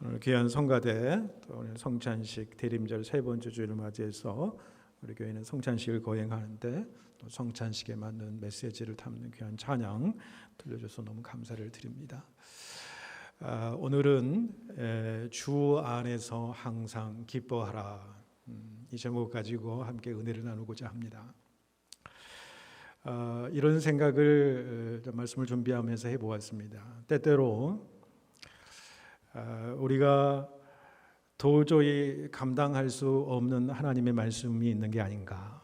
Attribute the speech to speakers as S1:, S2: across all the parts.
S1: 오늘 귀한 성가대, 또 오늘 성찬식 대림절 세 번째 주일을 맞이해서 우리 교회는 성찬식을 거행하는데 또 성찬식에 맞는 메시지를 담는 귀한 찬양 들려줘서 너무 감사를 드립니다. 오늘은 주 안에서 항상 기뻐하라, 이 제목 가지고 함께 은혜를 나누고자 합니다. 이런 생각을 말씀을 준비하면서 해보았습니다. 때때로 우리가 도저히 감당할 수 없는 하나님의 말씀이 있는 게 아닌가,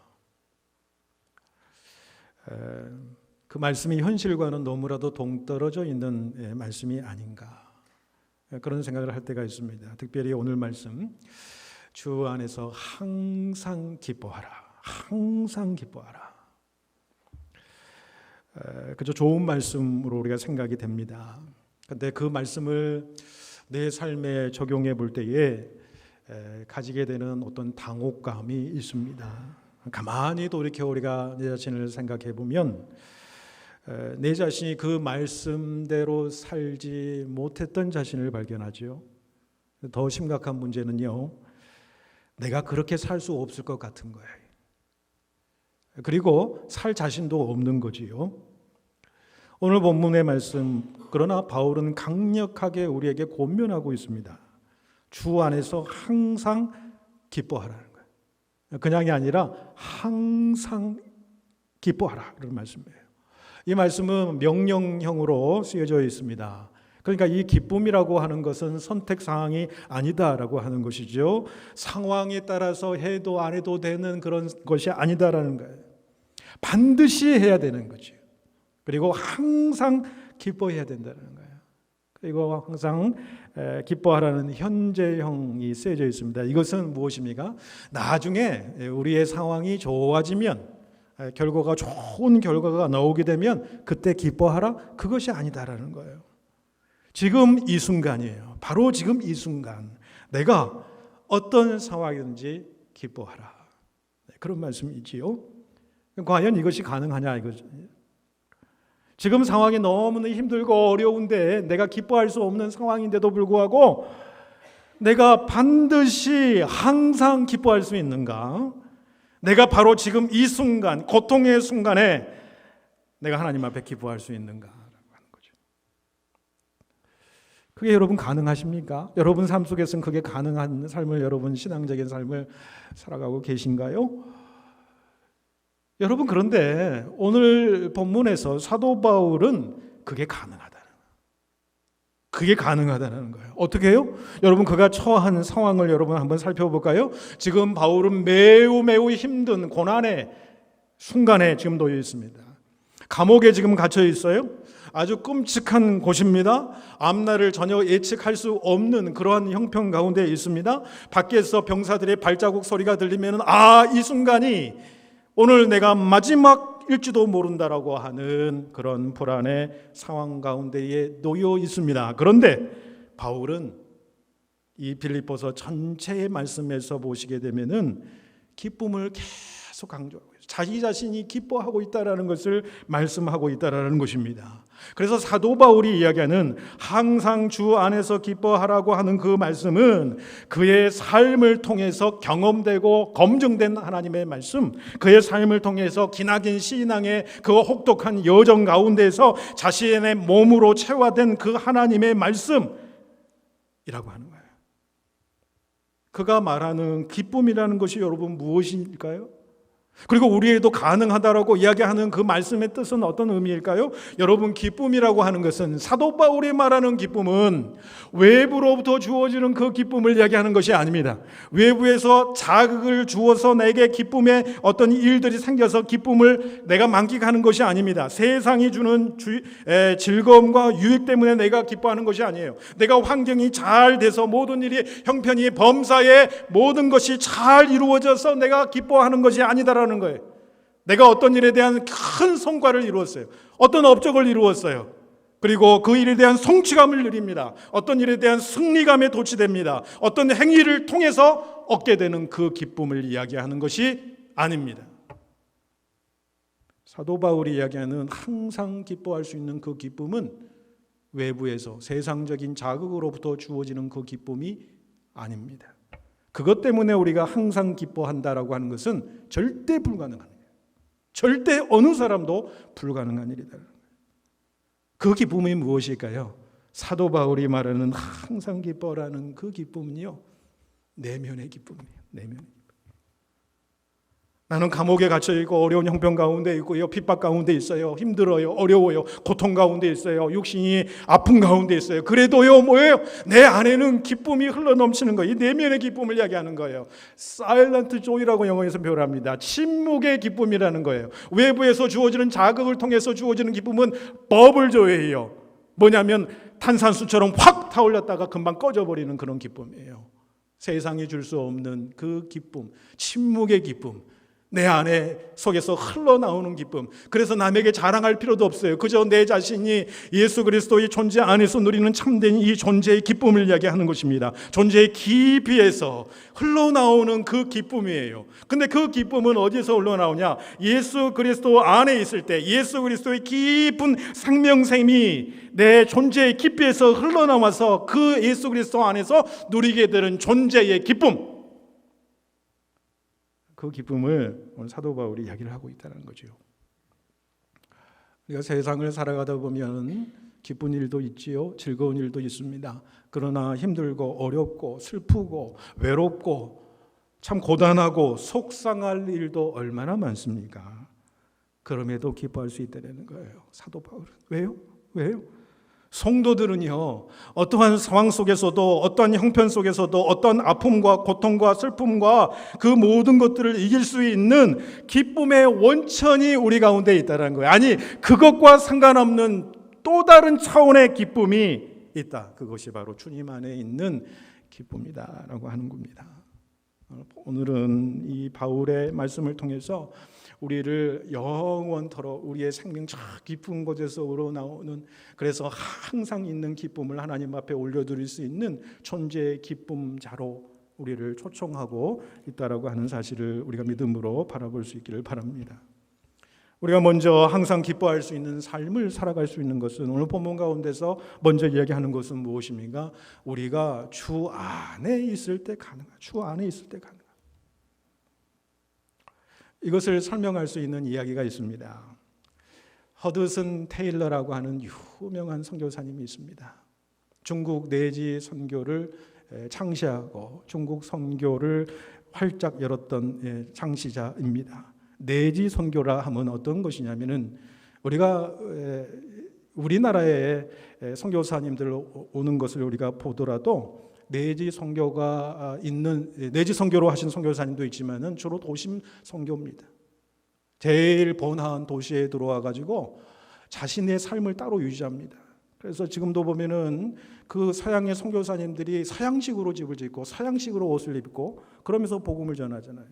S1: 그 말씀이 현실과는 너무나도 동떨어져 있는 말씀이 아닌가, 그런 생각을 할 때가 있습니다. 특별히 오늘 말씀, 주 안에서 항상 기뻐하라, 항상 기뻐하라, 그저 좋은 말씀으로 우리가 생각이 됩니다. 그런데 그 말씀을 내 삶에 적용해 볼 때에 가지게 되는 어떤 당혹감이 있습니다. 가만히 돌이켜 우리가 내 자신을 생각해 보면 내 자신이 그 말씀대로 살지 못했던 자신을 발견하죠. 더 심각한 문제는요, 내가 그렇게 살 수 없을 것 같은 거예요. 그리고 살 자신도 없는 거지요. 오늘 본문의 말씀, 그러나 바울은 강력하게 우리에게 권면하고 있습니다. 주 안에서 항상 기뻐하라는 거예요. 그냥이 아니라 항상 기뻐하라, 이런 말씀이에요. 이 말씀은 명령형으로 쓰여져 있습니다. 그러니까 이 기쁨이라고 하는 것은 선택 사항이 아니다라고 하는 것이죠. 상황에 따라서 해도 안 해도 되는 그런 것이 아니다라는 거예요. 반드시 해야 되는 거죠. 그리고 항상 기뻐해야 된다는 거예요. 그리고 항상 기뻐하라는 현재형이 쓰여져 있습니다. 이것은 무엇입니까? 나중에 우리의 상황이 좋아지면, 결과가 좋은 결과가 나오게 되면 그때 기뻐하라, 그것이 아니다라는 거예요. 지금 이 순간이에요. 바로 지금 이 순간 내가 어떤 상황이든지 기뻐하라, 그런 말씀이지요. 과연 이것이 가능하냐 이거죠. 지금 상황이 너무나 힘들고 어려운데, 내가 기뻐할 수 없는 상황인데도 불구하고 내가 반드시 항상 기뻐할 수 있는가? 내가 바로 지금 이 순간, 고통의 순간에 내가 하나님 앞에 기뻐할 수 있는가? 하는 거죠. 그게 여러분 가능하십니까? 여러분 삶 속에서는 그게 가능한 삶을, 여러분 신앙적인 삶을 살아가고 계신가요? 여러분, 그런데 오늘 본문에서 사도 바울은 그게 가능하다는 거예요. 어떻게 해요? 여러분, 그가 처한 상황을 여러분 한번 살펴볼까요? 지금 바울은 매우 힘든 고난의 순간에 지금 놓여 있습니다. 감옥에 지금 갇혀 있어요. 아주 끔찍한 곳입니다. 앞날을 전혀 예측할 수 없는 그러한 형편 가운데 있습니다. 밖에서 병사들의 발자국 소리가 들리면 이 순간이 오늘 내가 마지막일지도 모른다라고 하는 그런 불안의 상황 가운데에 놓여 있습니다. 그런데 바울은 이 빌립보서 전체의 말씀에서 보시게 되면은 기쁨을 계속 강조하고 있어요. 자기 자신이 기뻐하고 있다라는 것을 말씀하고 있다라는 것입니다. 그래서 사도 바울이 이야기하는 항상 주 안에서 기뻐하라고 하는 그 말씀은 그의 삶을 통해서 경험되고 검증된 하나님의 말씀, 그의 삶을 통해서 기나긴 신앙의 그 혹독한 여정 가운데서 자신의 몸으로 체화된 그 하나님의 말씀이라고 하는 거예요. 그가 말하는 기쁨이라는 것이 여러분 무엇일까요? 그리고 우리에도 가능하다라고 이야기하는 그 말씀의 뜻은 어떤 의미일까요? 여러분, 기쁨이라고 하는 것은, 사도 바울이 말하는 기쁨은 외부로부터 주어지는 그 기쁨을 이야기하는 것이 아닙니다. 외부에서 자극을 주어서 내게 기쁨의 어떤 일들이 생겨서 기쁨을 내가 만끽하는 것이 아닙니다. 세상이 주는 즐거움과 유익 때문에 내가 기뻐하는 것이 아니에요. 내가 환경이 잘 돼서 모든 일이 형편이 범사에 모든 것이 잘 이루어져서 내가 기뻐하는 것이 아니다라는 거예요. 내가 어떤 일에 대한 큰 성과를 이루었어요. 어떤 업적을 이루었어요. 그리고 그 일에 대한 성취감을 누립니다. 어떤 일에 대한 승리감에 도취됩니다. 어떤 행위를 통해서 얻게 되는 그 기쁨을 이야기하는 것이 아닙니다. 사도 바울이 이야기하는 항상 기뻐할 수 있는 그 기쁨은 외부에서 세상적인 자극으로부터 주어지는 그 기쁨이 아닙니다. 그것 때문에 우리가 항상 기뻐한다라고 하는 것은 절대 불가능한 일이에요. 절대 어느 사람도 불가능한 일이다. 그 기쁨이 무엇일까요? 사도 바울이 말하는 항상 기뻐라는 그 기쁨은요, 내면의 기쁨이에요. 내면의 기쁨. 나는 감옥에 갇혀 있고 어려운 형편 가운데 있고요, 핍박 가운데 있어요. 힘들어요. 어려워요. 고통 가운데 있어요. 육신이 아픈 가운데 있어요. 그래도요, 뭐예요? 내 안에는 기쁨이 흘러넘치는 거예요. 이 내면의 기쁨을 이야기하는 거예요. Silent joy라고 영어에서 표현합니다. 침묵의 기쁨이라는 거예요. 외부에서 주어지는 자극을 통해서 주어지는 기쁨은 버블 조이예요. 뭐냐면 탄산수처럼 확 타올렸다가 금방 꺼져버리는 그런 기쁨이에요. 세상이 줄 수 없는 그 기쁨, 침묵의 기쁨, 내 안에 속에서 흘러나오는 기쁨. 그래서 남에게 자랑할 필요도 없어요. 그저 내 자신이 예수 그리스도의 존재 안에서 누리는 참된 이 존재의 기쁨을 이야기하는 것입니다. 존재의 깊이에서 흘러나오는 그 기쁨이에요. 근데 그 기쁨은 어디서 흘러나오냐? 예수 그리스도 안에 있을 때 예수 그리스도의 깊은 생명샘이 내 존재의 깊이에서 흘러나와서 그 예수 그리스도 안에서 누리게 되는 존재의 기쁨, 그 기쁨을 오늘 사도 바울이 이야기를 하고 있다는 거죠. 우리가 세상을 살아가다 보면 기쁜 일도 있지요, 즐거운 일도 있습니다. 그러나 힘들고 어렵고 슬프고 외롭고 참 고단하고 속상할 일도 얼마나 많습니까? 그럼에도 기뻐할 수 있다는 거예요, 사도 바울은. 왜요? 성도들은요, 어떠한 상황 속에서도, 어떠한 형편 속에서도, 어떤 아픔과 고통과 슬픔과 그 모든 것들을 이길 수 있는 기쁨의 원천이 우리 가운데 있다는 거예요. 아니, 그것과 상관없는 또 다른 차원의 기쁨이 있다. 그것이 바로 주님 안에 있는 기쁨이다라고 하는 겁니다. 오늘은 이 바울의 말씀을 통해서 우리를 영원토록 우리의 생명 저 깊은 곳에서 우러나오는, 그래서 항상 있는 기쁨을 하나님 앞에 올려드릴 수 있는 존재의 기쁨자로 우리를 초청하고 있다라고 하는 사실을 우리가 믿음으로 바라볼 수 있기를 바랍니다. 우리가 먼저 항상 기뻐할 수 있는 삶을 살아갈 수 있는 것은, 오늘 본문 가운데서 먼저 이야기하는 것은 무엇입니까? 우리가 주 안에 있을 때 가능한, 주 안에 있을 때 가능한. 이것을 설명할 수 있는 이야기가 있습니다. 허드슨 테일러라고 하는 유명한 선교사님이 있습니다. 중국 내지 선교를 창시하고 중국 선교를 활짝 열었던 창시자입니다. 내지 선교라 하면 어떤 것이냐면은, 우리가 우리나라에 선교사님들 오는 것을 우리가 보더라도 내지 선교가 있는, 내지 선교로 하신 선교사님도 있지만은 주로 도심 선교입니다. 제일 번화한 도시에 들어와 가지고 자신의 삶을 따로 유지합니다. 그래서 지금도 보면은 그 서양의 선교사님들이 서양식으로 집을 짓고 서양식으로 옷을 입고 그러면서 복음을 전하잖아요.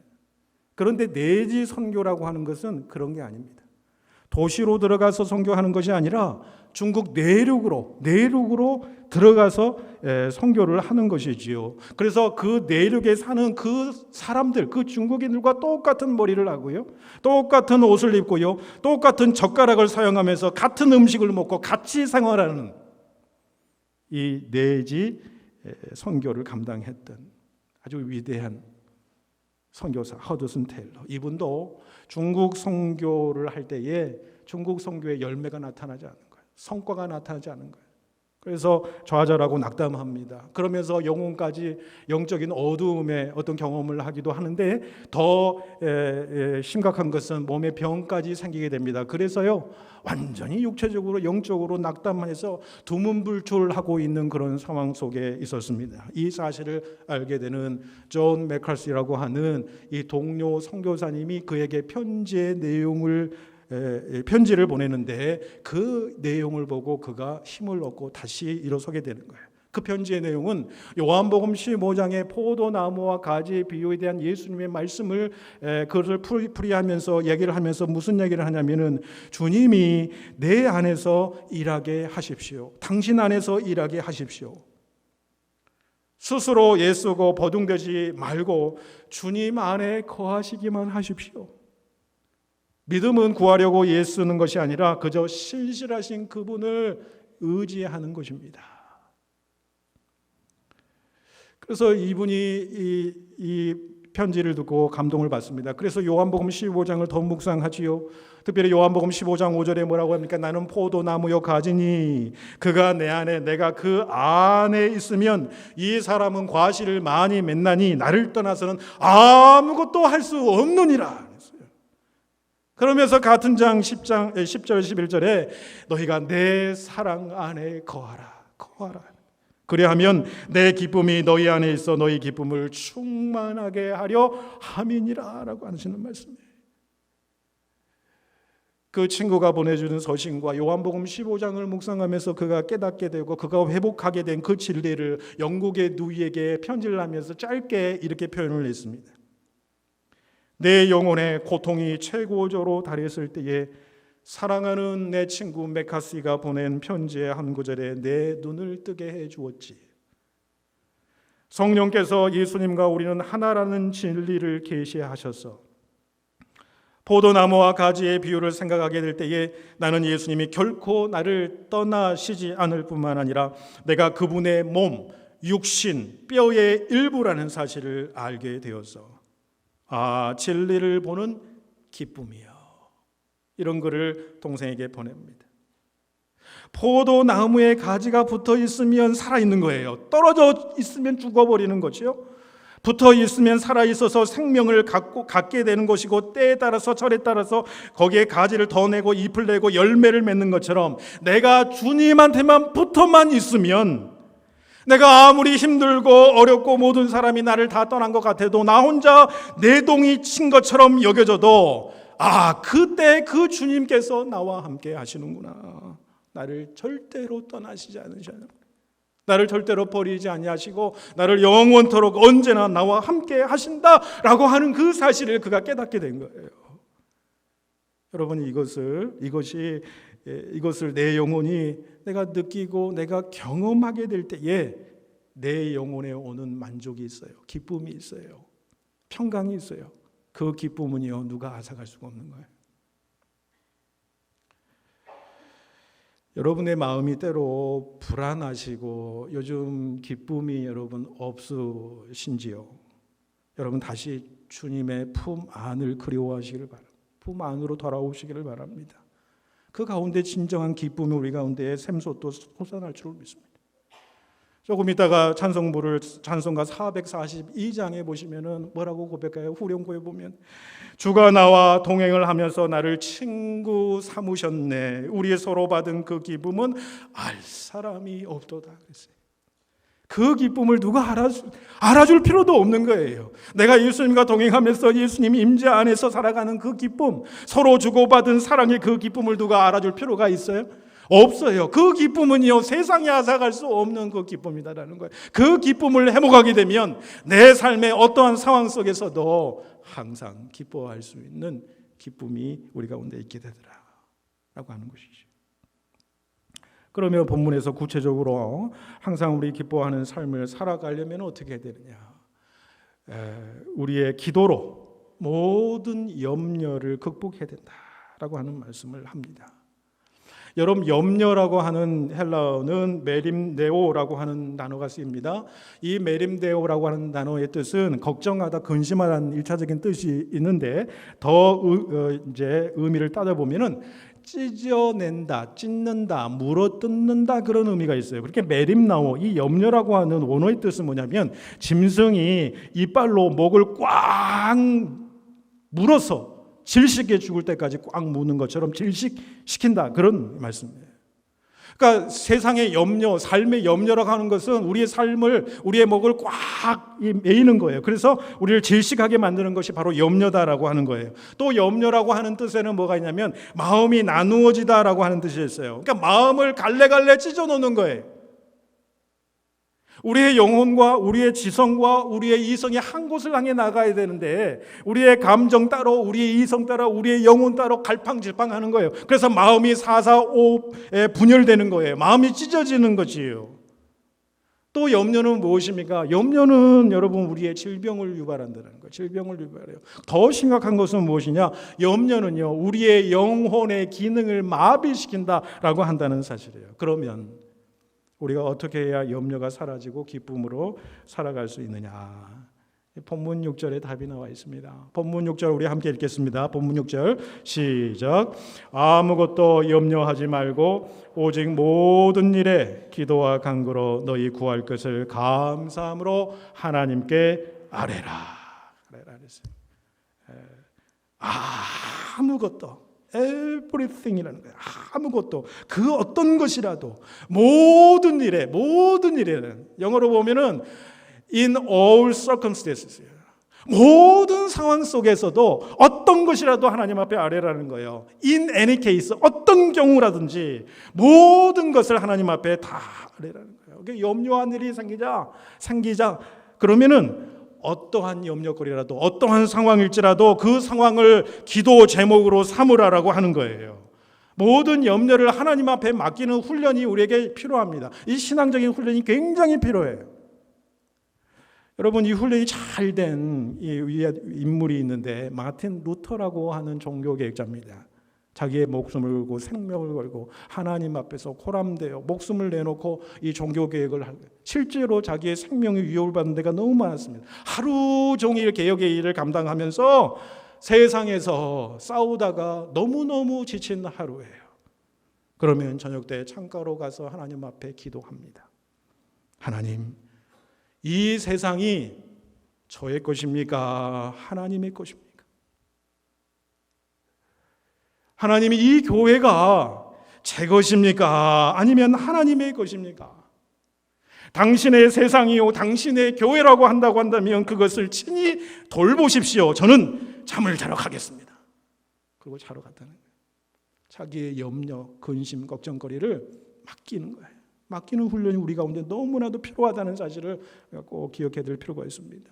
S1: 그런데 내지 선교라고 하는 것은 그런 게 아닙니다. 도시로 들어가서 선교하는 것이 아니라 중국 내륙으로 들어가서 선교를 하는 것이지요. 그래서 그 내륙에 사는 그 사람들, 그 중국인들과 똑같은 머리를 하고요, 똑같은 옷을 입고요, 똑같은 젓가락을 사용하면서 같은 음식을 먹고 같이 생활하는 이 내지 선교를 감당했던 아주 위대한 선교사 허드슨 테일러. 이분도 중국 선교를 할 때에 중국 선교의 열매가 나타나지 않은 거예요. 성과가 나타나지 않은 거예요. 그래서 좌절하고 낙담합니다. 그러면서 영혼까지 영적인 어두움의 어떤 경험을 하기도 하는데, 더 심각한 것은 몸에 병까지 생기게 됩니다. 그래서요, 완전히 육체적으로 영적으로 낙담해서 두문불출하고 있는 그런 상황 속에 있었습니다. 이 사실을 알게 되는 존 맥칼시라고 하는 이 동료 선교사님이 그에게 편지를 보내는데, 그 내용을 보고 그가 힘을 얻고 다시 일어서게 되는 거예요. 그 편지의 내용은 요한복음 15장의 포도나무와 가지의 비유에 대한 예수님의 말씀을 그것을 풀이하면서 얘기를 하면서 무슨 얘기를 하냐면은, 주님이 내 안에서 일하게 하십시오. 당신 안에서 일하게 하십시오. 스스로 애쓰고 버둥대지 말고 주님 안에 거하시기만 하십시오. 믿음은 구하려고 애쓰는 것이 아니라 그저 신실하신 그분을 의지하는 것입니다. 그래서 이분이 이 편지를 듣고 감동을 받습니다. 그래서 요한복음 15장을 더 묵상하지요. 특별히 요한복음 15장 5절에 뭐라고 합니까? 나는 포도나무요 가지니 그가 내 안에 내가 그 안에 있으면 이 사람은 과실을 많이 맺나니 나를 떠나서는 아무것도 할 수 없느니라. 그러면서 같은 장 10절 11절에 너희가 내 사랑 안에 거하라. 그리하면 내 기쁨이 너희 안에 있어 너희 기쁨을 충만하게 하려 함이니라 라고 하시는 말씀이에요. 그 친구가 보내주는 서신과 요한복음 15장을 묵상하면서 그가 깨닫게 되고 그가 회복하게 된 그 진리를 영국의 누이에게 편지를 하면서 짧게 이렇게 표현을 했습니다. 내 영혼의 고통이 최고조로 달했을 때에 사랑하는 내 친구 메카시가 보낸 편지의 한 구절에 내 눈을 뜨게 해주었지. 성령께서 예수님과 우리는 하나라는 진리를 계시하셔서 포도나무와 가지의 비유를 생각하게 될 때에 나는 예수님이 결코 나를 떠나시지 않을 뿐만 아니라 내가 그분의 몸, 육신, 뼈의 일부라는 사실을 알게 되어서 진리를 보는 기쁨이요. 이런 글을 동생에게 보냅니다. 포도나무에 가지가 붙어 있으면 살아있는 거예요. 떨어져 있으면 죽어버리는 거죠. 붙어 있으면 살아있어서 생명을 갖게 되는 것이고 때에 따라서 철에 따라서 거기에 가지를 더 내고 잎을 내고 열매를 맺는 것처럼 내가 주님한테만 붙어만 있으면 내가 아무리 힘들고 어렵고 모든 사람이 나를 다 떠난 것 같아도 나 혼자 내동이 친 것처럼 여겨져도 그때 그 주님께서 나와 함께 하시는구나. 나를 절대로 떠나시지 않으시는, 나를 절대로 버리지 아니하시고 나를 영원토록 언제나 나와 함께 하신다라고 하는 그 사실을 그가 깨닫게 된 거예요. 여러분 이것을 내 영혼이 내가 느끼고 내가 경험하게 될 때에 내 영혼에 오는 만족이 있어요. 기쁨이 있어요. 평강이 있어요. 그 기쁨은요 누가 앗아갈 수가 없는 거예요. 여러분의 마음이 때로 불안하시고 요즘 기쁨이 여러분 없으신지요? 여러분 다시 주님의 품 안을 그리워하시기를 바랍니다. 품 안으로 돌아오시기를 바랍니다. 그 가운데 진정한 기쁨이 우리 가운데에 샘솟도 솟아날 줄 믿습니다. 조금 이따가 찬송가 442장에 보시면은 뭐라고 고백해요? 후렴구에 보면 주가 나와 동행을 하면서 나를 친구 삼으셨네. 우리 서로 받은 그 기쁨은 알 사람이 없도다 그랬어요. 그 기쁨을 누가 알아줄 필요도 없는 거예요. 내가 예수님과 동행하면서 예수님 임재 안에서 살아가는 그 기쁨, 서로 주고받은 사랑의 그 기쁨을 누가 알아줄 필요가 있어요? 없어요. 그 기쁨은요 세상에 앗아갈 수 없는 그 기쁨이다라는 거예요. 그 기쁨을 회복하게 되면 내 삶의 어떠한 상황 속에서도 항상 기뻐할 수 있는 기쁨이 우리 가운데 있게 되더라 라고 하는 것이죠. 그러면 본문에서 구체적으로 항상 우리 기뻐하는 삶을 살아가려면 어떻게 해야 되느냐? 우리의 기도로 모든 염려를 극복해야 된다라고 하는 말씀을 합니다. 여러분 염려라고 하는 헬라어는 메림네오라고 하는 단어가 쓰입니다. 이 메림네오라고 하는 단어의 뜻은 걱정하다, 근심하다는 일차적인 뜻이 있는데 더 이제 의미를 따져보면은 찢어낸다, 찢는다, 물어뜯는다 그런 의미가 있어요. 그렇게 메림나오, 이 염려라고 하는 원어의 뜻은 뭐냐면 짐승이 이빨로 목을 꽉 물어서 질식해 죽을 때까지 꽉 무는 것처럼 질식시킨다 그런 말씀이에요. 그러니까 세상의 염려, 삶의 염려라고 하는 것은 우리의 삶을, 우리의 목을 꽉 메이는 거예요. 그래서 우리를 질식하게 만드는 것이 바로 염려다라고 하는 거예요. 또 염려라고 하는 뜻에는 뭐가 있냐면 마음이 나누어지다라고 하는 뜻이 있어요. 그러니까 마음을 갈래갈래 찢어놓는 거예요. 우리의 영혼과 우리의 지성과 우리의 이성이 한 곳을 향해 나가야 되는데 우리의 감정 따로, 우리의 이성 따로, 우리의 영혼 따로 갈팡질팡하는 거예요. 그래서 마음이 사사오에 분열되는 거예요. 마음이 찢어지는 것이에요. 또 염려는 무엇입니까? 염려는 여러분 우리의 질병을 유발한다는 거예요. 질병을 유발해요. 더 심각한 것은 무엇이냐? 염려는요, 우리의 영혼의 기능을 마비시킨다라고 한다는 사실이에요. 그러면 우리가 어떻게 해야 염려가 사라지고 기쁨으로 살아갈 수 있느냐? 본문 6절에 답이 나와 있습니다. 본문 6절 우리 함께 읽겠습니다. 본문 6절 시작. 아무것도 염려하지 말고 오직 모든 일에 기도와 간구로 너희 구할 것을 감사함으로 하나님께 아뢰라. 아무것도, everything이라는 거예요. 아무것도, 그 어떤 것이라도, 모든 일에는 영어로 보면은 in all circumstances, 모든 상황 속에서도 어떤 것이라도 하나님 앞에 아뢰라는 거예요. In any case, 어떤 경우라든지 모든 것을 하나님 앞에 다 아뢰라는 거예요. 염려한 일이 생기자 그러면은 어떠한 염려거리라도 어떠한 상황일지라도 그 상황을 기도 제목으로 삼으라라고 하는 거예요. 모든 염려를 하나님 앞에 맡기는 훈련이 우리에게 필요합니다. 이 신앙적인 훈련이 굉장히 필요해요. 여러분, 이 훈련이 잘 된 인물이 있는데 마틴 루터라고 하는 종교개혁자입니다. 자기의 목숨을 걸고 생명을 걸고 하나님 앞에서 고람되어 목숨을 내놓고 이 종교개혁을 실제로 자기의 생명이 위협을 받는 데가 너무 많았습니다. 하루 종일 개혁의 일을 감당하면서 세상에서 싸우다가 너무너무 지친 하루예요. 그러면 저녁 때 창가로 가서 하나님 앞에 기도합니다. 하나님, 이 세상이 저의 것입니까? 하나님의 것입니까? 하나님이 이 교회가 제 것입니까? 아니면 하나님의 것입니까? 당신의 세상이요, 당신의 교회라고 한다고 한다면 그것을 친히 돌보십시오. 저는 잠을 자러 가겠습니다. 그리고 자러 갔다는 거예요. 자기의 염려, 근심, 걱정거리를 맡기는 거예요. 맡기는 훈련이 우리 가운데 너무나도 필요하다는 사실을 꼭 기억해야 될 필요가 있습니다.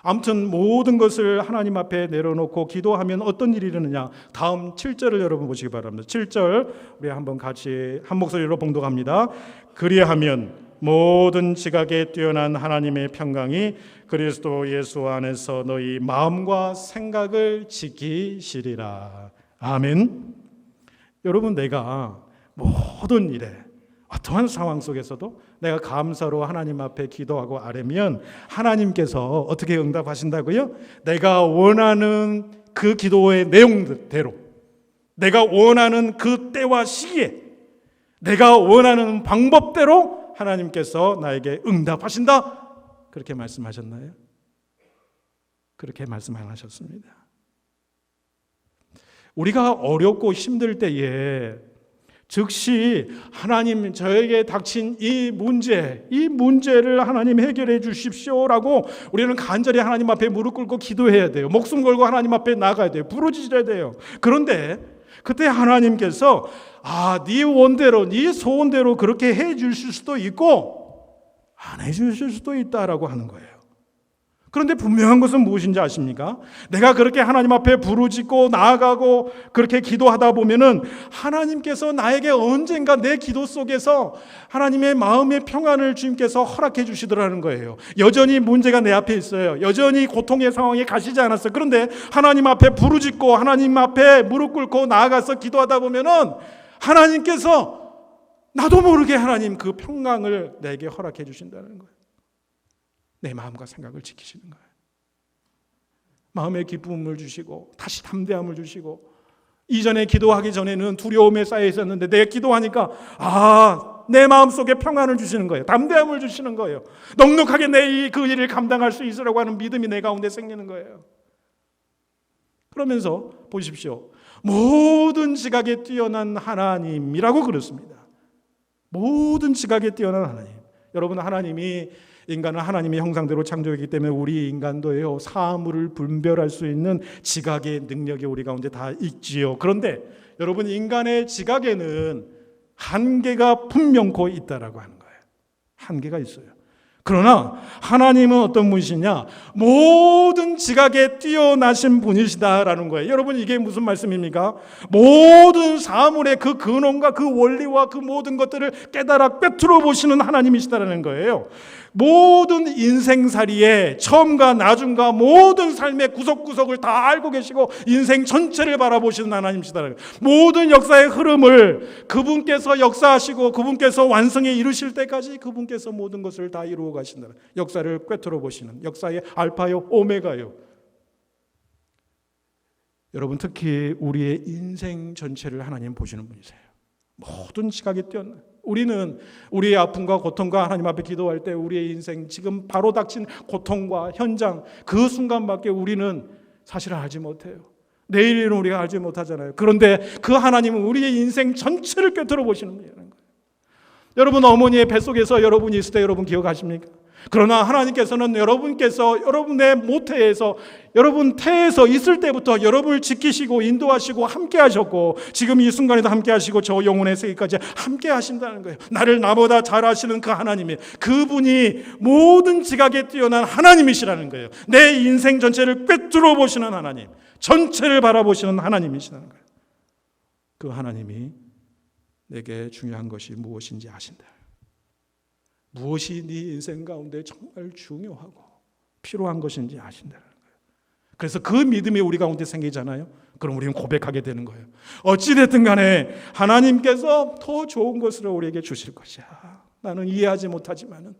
S1: 아무튼 모든 것을 하나님 앞에 내려놓고 기도하면 어떤 일이 일어나냐? 다음 7절을 여러분 보시기 바랍니다. 7절 우리 한번 같이 한 목소리로 봉독합니다. 그리하면 모든 지각에 뛰어난 하나님의 평강이 그리스도 예수 안에서 너희 마음과 생각을 지키시리라. 아멘. 여러분, 내가 모든 일에 어떠한 상황 속에서도 내가 감사로 하나님 앞에 기도하고 아뢰면 하나님께서 어떻게 응답하신다고요? 내가 원하는 그 기도의 내용대로, 내가 원하는 그 때와 시기에, 내가 원하는 방법대로 하나님께서 나에게 응답하신다. 그렇게 말씀하셨나요? 그렇게 말씀 안 하셨습니다. 우리가 어렵고 힘들 때에 즉시 하나님, 저에게 닥친 이 문제를 하나님 해결해 주십시오라고 우리는 간절히 하나님 앞에 무릎 꿇고 기도해야 돼요. 목숨 걸고 하나님 앞에 나가야 돼요. 부르짖어야 돼요. 그런데 그때 하나님께서 네 원대로, 네 소원대로 그렇게 해 주실 수도 있고 안 해 주실 수도 있다라고 하는 거예요. 그런데 분명한 것은 무엇인지 아십니까? 내가 그렇게 하나님 앞에 부르짖고 나아가고 그렇게 기도하다 보면은 하나님께서 나에게 언젠가 내 기도 속에서 하나님의 마음의 평안을 주님께서 허락해 주시더라는 거예요. 여전히 문제가 내 앞에 있어요. 여전히 고통의 상황에 가시지 않았어요. 그런데 하나님 앞에 부르짖고 하나님 앞에 무릎 꿇고 나아가서 기도하다 보면은 하나님께서 나도 모르게 하나님 그 평강을 내게 허락해 주신다는 거예요. 내 마음과 생각을 지키시는 거예요. 마음의 기쁨을 주시고 다시 담대함을 주시고, 이전에 기도하기 전에는 두려움에 쌓여 있었는데 내가 기도하니까 내 마음속에 평안을 주시는 거예요. 담대함을 주시는 거예요. 넉넉하게 내 그 일을 감당할 수 있으라고 하는 믿음이 내 가운데 생기는 거예요. 그러면서 보십시오. 모든 지각에 뛰어난 하나님이라고 그랬습니다. 모든 지각에 뛰어난 하나님. 여러분, 하나님이 인간은 하나님의 형상대로 창조했기 때문에 우리 인간도요, 사물을 분별할 수 있는 지각의 능력이 우리 가운데 다 있지요. 그런데 여러분, 인간의 지각에는 한계가 분명코 있다라고 하는 거예요. 한계가 있어요. 그러나 하나님은 어떤 분이시냐? 모든 지각에 뛰어나신 분이시다라는 거예요. 여러분, 이게 무슨 말씀입니까? 모든 사물의 그 근원과 그 원리와 그 모든 것들을 깨달아 꿰뚫어 보시는 하나님이시다라는 거예요. 모든 인생살이의 처음과 나중과 모든 삶의 구석구석을 다 알고 계시고 인생 전체를 바라보시는 하나님이시다라는 거예요. 모든 역사의 흐름을 그분께서 역사하시고 그분께서 완성에 이르실 때까지 그분께서 모든 것을 다 이루어 가신다는, 역사를 꿰뚫어 보시는, 역사의 알파요 오메가요. 여러분, 특히 우리의 인생 전체를 하나님 보시는 분이세요. 모든 지각에 뛰어난, 우리는 우리의 아픔과 고통과 하나님 앞에 기도할 때 우리의 인생, 지금 바로 닥친 고통과 현장, 그 순간밖에 우리는 사실 알지 못해요. 내일은 우리가 알지 못하잖아요. 그런데 그 하나님은 우리의 인생 전체를 꿰뚫어 보시는 분이라는 거예요. 여러분, 어머니의 뱃속에서 여러분이 있을 때 여러분 기억하십니까? 그러나 하나님께서는 여러분께서 여러분의 모태에서, 여러분 태에서 있을 때부터 여러분을 지키시고 인도하시고 함께 하셨고, 지금 이 순간에도 함께 하시고 저 영혼의 세계까지 함께 하신다는 거예요. 나를 나보다 잘 아시는 그 하나님이, 그분이 모든 지각에 뛰어난 하나님이시라는 거예요. 내 인생 전체를 꿰뚫어 보시는 하나님, 전체를 바라보시는 하나님이시라는 거예요. 그 하나님이 내게 중요한 것이 무엇인지 아신다. 무엇이 네 인생 가운데 정말 중요하고 필요한 것인지 아신다는 거예요. 그래서 그 믿음이 우리 가운데 생기잖아요. 그럼 우리는 고백하게 되는 거예요. 어찌됐든 간에 하나님께서 더 좋은 것을 우리에게 주실 것이야. 나는 이해하지 못하지만은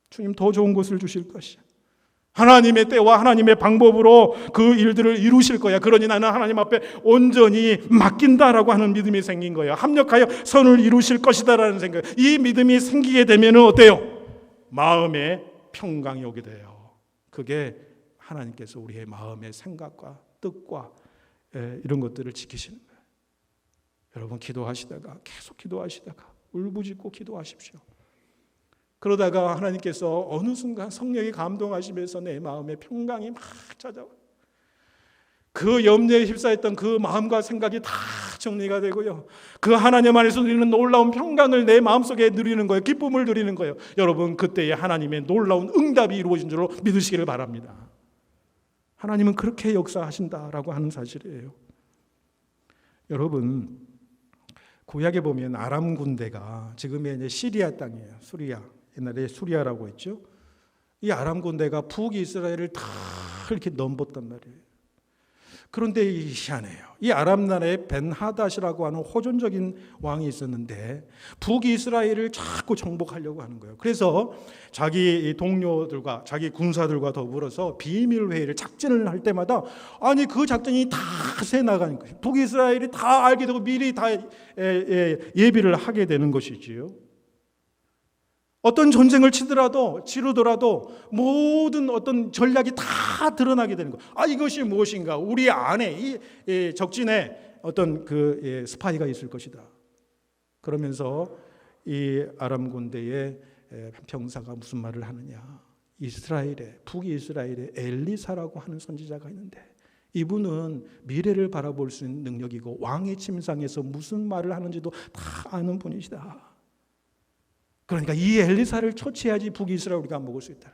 S1: 주님 더 좋은 것을 주실 것이야. 하나님의 때와 하나님의 방법으로 그 일들을 이루실 거야. 그러니 나는 하나님 앞에 온전히 맡긴다라고 하는 믿음이 생긴 거예요. 합력하여 선을 이루실 것이다라는 생각. 이 믿음이 생기게 되면 어때요? 마음에 평강이 오게 돼요. 그게 하나님께서 우리의 마음의 생각과 뜻과 이런 것들을 지키시는 거예요. 여러분, 기도하시다가 계속 기도하시다가 울부짖고 기도하십시오. 그러다가 하나님께서 어느 순간 성령이 감동하시면서 내 마음에 평강이 막 찾아와요. 그 염려에 휩싸였던 그 마음과 생각이 다 정리가 되고요. 그 하나님 안에서 누리는 놀라운 평강을 내 마음속에 누리는 거예요. 기쁨을 누리는 거예요. 여러분, 그때에 하나님의 놀라운 응답이 이루어진 줄로 믿으시기를 바랍니다. 하나님은 그렇게 역사하신다라고 하는 사실이에요. 여러분, 구약에 보면 아람 군대가, 지금의 이제 시리아 땅이에요. 수리아. 옛날에 수리아라고 했죠. 이 아람 군대가 북이스라엘을 다 이렇게 넘봤단 말이에요. 그런데 희한해요. 이 아람 나라에 벤하닷이라고 하는 호전적인 왕이 있었는데 북이스라엘을 자꾸 정복하려고 하는 거예요. 그래서 자기 동료들과 자기 군사들과 더불어서 비밀 회의를, 작전을 할 때마다 아니 그 작전이 다 새 나가는 거예요. 북이스라엘이 다 알게 되고 미리 다 예비를 하게 되는 것이지요. 어떤 전쟁을 치르더라도 모든 어떤 전략이 다 드러나게 되는 거예요. 아, 이것이 무엇인가? 우리 안에 이 적진에 어떤 그 스파이가 있을 것이다. 그러면서 이 아람 군대의 병사가 무슨 말을 하느냐? 북이스라엘에 엘리사라고 하는 선지자가 있는데 이분은 미래를 바라볼 수 있는 능력이고 왕의 침상에서 무슨 말을 하는지도 다 아는 분이시다. 그러니까 이 엘리사를 처치해야지 북이스라엘 우리가 먹을 수 있다.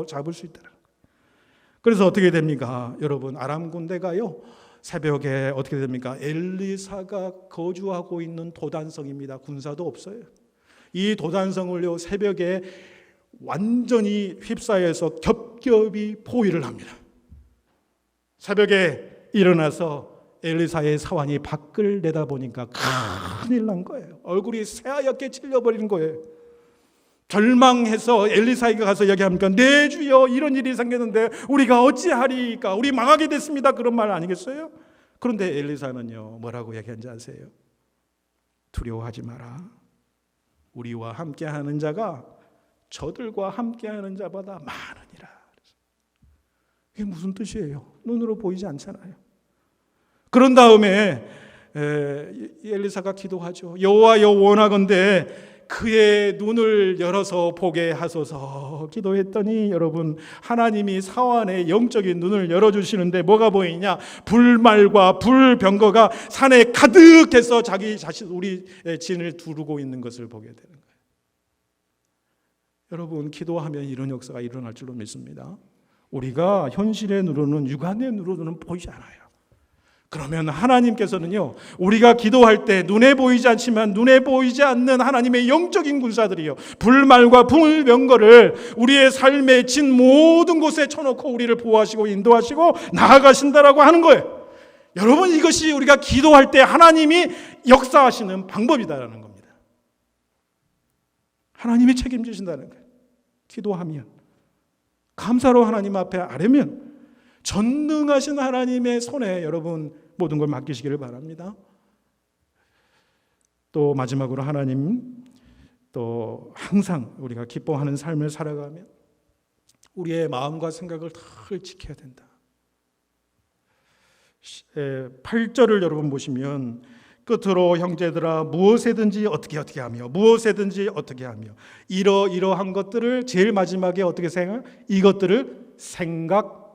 S1: 잡을 수 있다. 그래서 어떻게 됩니까? 여러분, 아람 군대가요, 새벽에 어떻게 됩니까? 엘리사가 거주하고 있는 도단성입니다. 군사도 없어요. 이 도단성을요, 새벽에 완전히 휩싸여서 겹겹이 포위를 합니다. 새벽에 일어나서 엘리사의 사환이 밖을 내다보니까 큰일 난 거예요. 얼굴이 새하얗게 찔려버리는 거예요. 절망해서 엘리사에게 가서 얘기합니까? 네 주여, 이런 일이 생겼는데 우리가 어찌하리까? 우리 망하게 됐습니다. 그런 말 아니겠어요? 그런데 엘리사는요, 뭐라고 얘기한지 아세요? 두려워하지 마라. 우리와 함께하는 자가 저들과 함께하는 자보다 많으니라. 이게 무슨 뜻이에요? 눈으로 보이지 않잖아요. 그런 다음에 엘리사가 기도하죠. 여호와여, 원하건대 그의 눈을 열어서 보게 하소서. 기도했더니 여러분, 하나님이 사환의 영적인 눈을 열어주시는데 뭐가 보이냐? 불말과 불병거가 산에 가득해서 자기 자신, 우리 진을 두르고 있는 것을 보게 되는 거예요. 여러분, 기도하면 이런 역사가 일어날 줄로 믿습니다. 우리가 현실의 눈으로는, 육안의 눈으로는 보이지 않아요. 그러면 하나님께서는요, 우리가 기도할 때 눈에 보이지 않지만 눈에 보이지 않는 하나님의 영적인 군사들이요, 불말과 불병거를 우리의 삶에 진 모든 곳에 쳐놓고 우리를 보호하시고 인도하시고 나아가신다라고 하는 거예요. 여러분, 이것이 우리가 기도할 때 하나님이 역사하시는 방법이다라는 겁니다. 하나님이 책임지신다는 거예요. 기도하면, 감사로 하나님 앞에 아뢰면 전능하신 하나님의 손에 여러분 모든 걸 맡기시기를 바랍니다. 또 마지막으로 하나님, 또 항상 우리가 기뻐하는 삶을 살아가면 우리의 마음과 생각을 늘 지켜야 된다. 8절을 여러분 보시면, 끝으로 형제들아 무엇이든지 어떻게 하며 무엇이든지 어떻게 하며 이러한 것들을 제일 마지막에 어떻게 생각? 이것들을 생각하라.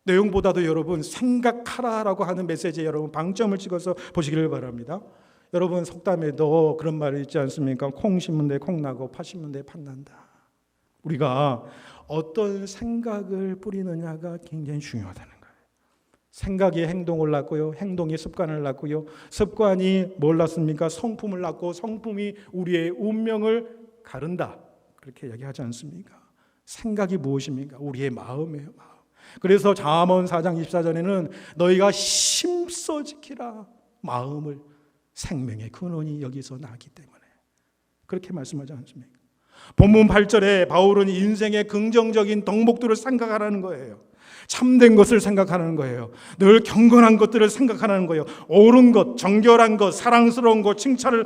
S1: 내용보다도 여러분 생각하라라고 하는 메시지에 여러분 방점을 찍어서 보시기를 바랍니다. 여러분, 속담에도 그런 말이 있지 않습니까? 콩 심은 데 콩 나고 팥 심은 데 팥 난다. 우리가 어떤 생각을 뿌리느냐가 굉장히 중요하다는 거예요. 생각이 행동을 낳고요, 행동이 습관을 낳고요, 습관이 뭘 낳습니까? 성품을 낳고 성품이 우리의 운명을 가른다, 그렇게 이야기하지 않습니까? 생각이 무엇입니까? 우리의 마음이에요, 마음. 그래서 잠언 4장 24절에는 너희가 힘써 지키라, 마음을 생명의 근원이 여기서 나기 때문에, 그렇게 말씀하지 않습니까? 본문 8절에 바울은 인생의 긍정적인 덕목들을 생각하라는 거예요. 참된 것을 생각하는 거예요. 늘 경건한 것들을 생각하는 거예요. 옳은 것, 정결한 것, 사랑스러운 것, 칭찬을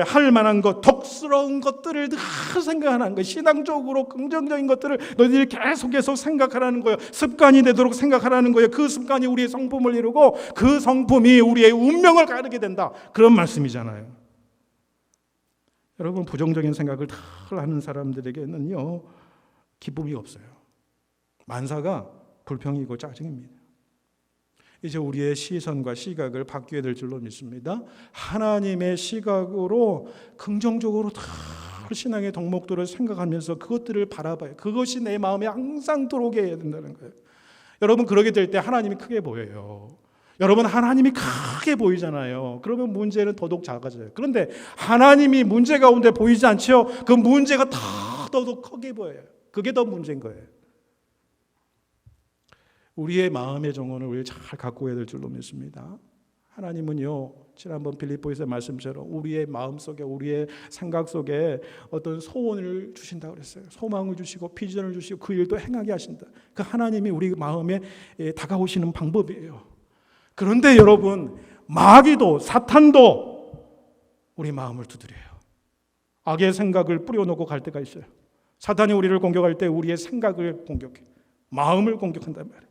S1: 할 만한 것, 덕스러운 것들을 늘 생각하는 거예요. 신앙적으로 긍정적인 것들을 너희들이 계속해서 생각하라는 거예요. 습관이 되도록 생각하라는 거예요. 그 습관이 우리의 성품을 이루고 그 성품이 우리의 운명을 가르게 된다, 그런 말씀이잖아요. 여러분, 부정적인 생각을 다 하는 사람들에게는요, 기쁨이 없어요. 만사가 불평이고 짜증입니다. 이제 우리의 시선과 시각을 바뀌어야 될 줄로 믿습니다. 하나님의 시각으로 긍정적으로 다 신앙의 덕목들을 생각하면서 그것들을 바라봐요. 그것이 내 마음에 항상 들어오게 해야 된다는 거예요. 여러분, 그러게 될 때 하나님이 크게 보여요. 여러분, 하나님이 크게 보이잖아요. 그러면 문제는 더더욱 작아져요. 그런데 하나님이 문제 가운데 보이지 않죠? 그 문제가 더더욱 크게 보여요. 그게 더 문제인 거예요. 우리의 마음의 정원을 우리 잘 갖고 해야 될 줄로 믿습니다. 하나님은요, 지난번 빌립보에서 말씀처럼 우리의 마음 속에, 우리의 생각 속에 어떤 소원을 주신다고 그랬어요. 소망을 주시고 비전을 주시고 그 일도 행하게 하신다. 그 하나님이 우리 마음에 다가오시는 방법이에요. 그런데 여러분, 마귀도 사탄도 우리 마음을 두드려요. 악의 생각을 뿌려놓고 갈 때가 있어요. 사탄이 우리를 공격할 때 우리의 생각을 공격해, 마음을 공격한단 말이에요.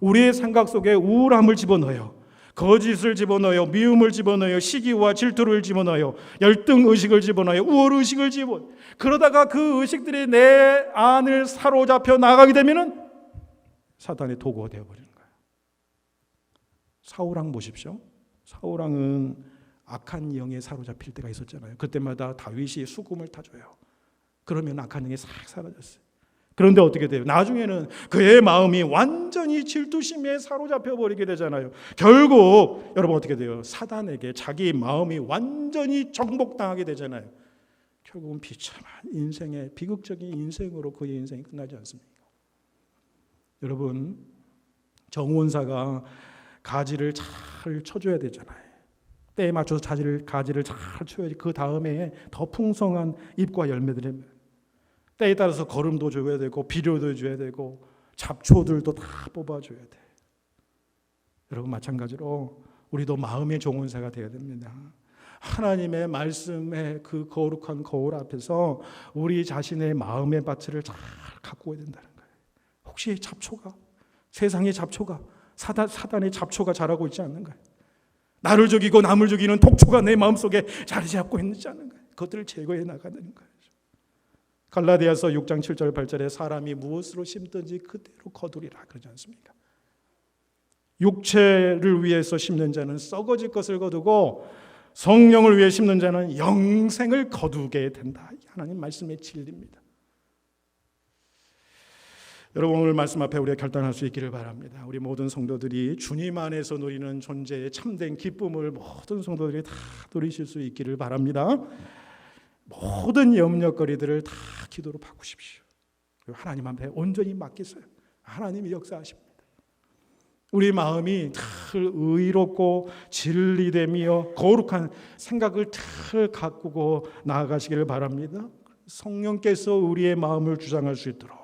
S1: 우리의 생각 속에 우울함을 집어넣어요. 거짓을 집어넣어요. 미움을 집어넣어요. 시기와 질투를 집어넣어요. 열등의식을 집어넣어요. 우월의식을 집어넣어요. 그러다가 그 의식들이 내 안을 사로잡혀 나가게 되면 사탄의 도구가 되어버리는 거예요. 사울왕 보십시오. 사울왕은 악한 영에 사로잡힐 때가 있었잖아요. 그때마다 다윗이 수금을 타줘요. 그러면 악한 영이 싹 사라졌어요. 그런데 어떻게 돼요? 나중에는 그의 마음이 완전히 질투심에 사로잡혀 버리게 되잖아요. 결국 여러분 어떻게 돼요? 사단에게 자기 마음이 완전히 정복당하게 되잖아요. 결국은 비참한 인생의 비극적인 인생으로 그의 인생이 끝나지 않습니까? 여러분, 정원사가 가지를 잘 쳐줘야 되잖아요. 때에 맞춰서 가지를 잘 쳐야지 그 다음에 더 풍성한 잎과 열매들이, 때에 따라서 거름도 줘야 되고 비료도 줘야 되고 잡초들도 다 뽑아줘야 돼. 여러분, 마찬가지로 우리도 마음의 정원사가 되어야 됩니다. 하나님의 말씀의 그 거룩한 거울 앞에서 우리 자신의 마음의 밭을 잘 갖고 오야 된다는 거예요. 혹시 잡초가, 세상의 잡초가, 사단의 잡초가 자라고 있지 않는가요? 나를 죽이고 남을 죽이는 독초가 내 마음속에 자리 잡고 있지 않는가요? 그것들을 제거해 나가는 거예요. 갈라디아서 6장 7절 8절에 사람이 무엇으로 심든지 그대로 거두리라 그러지 않습니까? 육체를 위해서 심는 자는 썩어질 것을 거두고 성령을 위해 심는 자는 영생을 거두게 된다. 하나님 말씀의 진리입니다. 여러분, 오늘 말씀 앞에 우리가 결단할 수 있기를 바랍니다. 우리 모든 성도들이 주님 안에서 누리는 존재의 참된 기쁨을 모든 성도들이 다 누리실 수 있기를 바랍니다. 모든 염려거리들을 다 기도로 바꾸십시오. 그리고 하나님 앞에 온전히 맡기세요. 하나님이 역사하십니다. 우리 마음이 늘 의롭고 진리되며 거룩한 생각을 늘 가꾸고 나아가시기를 바랍니다. 성령께서 우리의 마음을 주장할 수 있도록,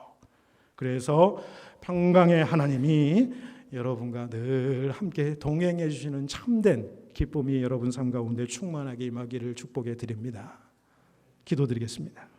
S1: 그래서 평강의 하나님이 여러분과 늘 함께 동행해 주시는 참된 기쁨이 여러분 삶 가운데 충만하게 임하기를 축복해 드립니다. 기도드리겠습니다.